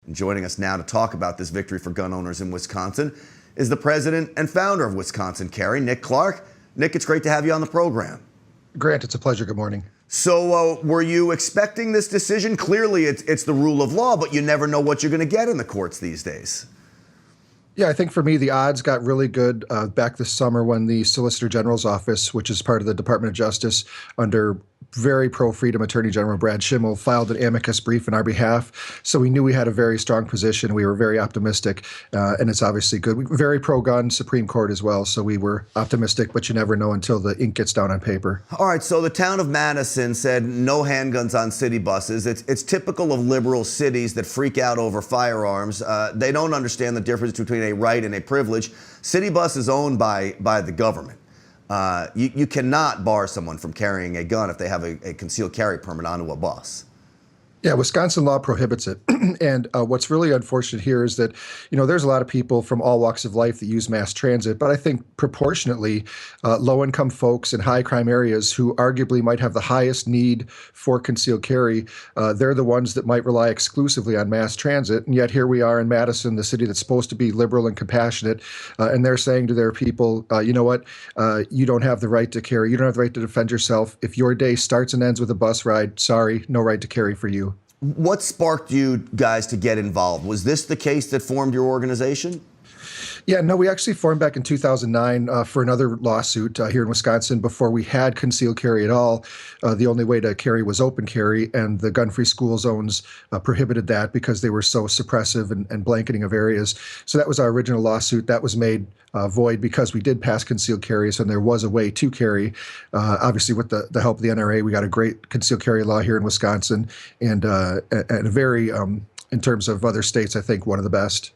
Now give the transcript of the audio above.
And joining us now to talk about this victory for gun owners in Wisconsin is the president and founder of Wisconsin Carry, Nick Clark. Nick, it's great to have you on the program. Grant, it's a pleasure. Good morning. So were you expecting this decision? Clearly, it's the rule of law, but you never know what you're going to get in the courts these days. Yeah, I think for me, the odds got really good back this summer when the Solicitor General's office, which is part of the Department of Justice under very pro-freedom Attorney General Brad Schimmel, filed an amicus brief in our behalf. So we knew we had a very strong position. We were very optimistic, and it's obviously good. Very pro-gun, Supreme Court as well. So we were optimistic, but you never know until the ink gets down on paper. All right, so the town of Madison said no handguns on city buses. It's typical of liberal cities that freak out over firearms. They don't understand the difference between a right and a privilege. City bus is owned by the government. You cannot bar someone from carrying a gun if they have a concealed carry permit onto a bus. Yeah, Wisconsin law prohibits it. And what's really unfortunate here is that, there's a lot of people from all walks of life that use mass transit, but I think proportionately low-income folks in high-crime areas who arguably might have the highest need for concealed carry, they're the ones that might rely exclusively on mass transit. And yet here we are in Madison, the city that's supposed to be liberal and compassionate, and they're saying to their people, you know what, you don't have the right to carry, you don't have the right to defend yourself. If your day starts and ends with a bus ride, sorry, no right to carry for you. What sparked you guys to get involved? Was this the case that formed your organization? Yeah, no, we actually formed back in 2009 for another lawsuit here in Wisconsin before we had concealed carry at all. The only way to carry was open carry, and the gun-free school zones prohibited that because they were so suppressive and blanketing of areas. So that was our original lawsuit. That was made void because we did pass concealed carry, so there was a way to carry. Obviously, with the help of the NRA, we got a great concealed carry law here in Wisconsin, and a very, in terms of other states, I think one of the best.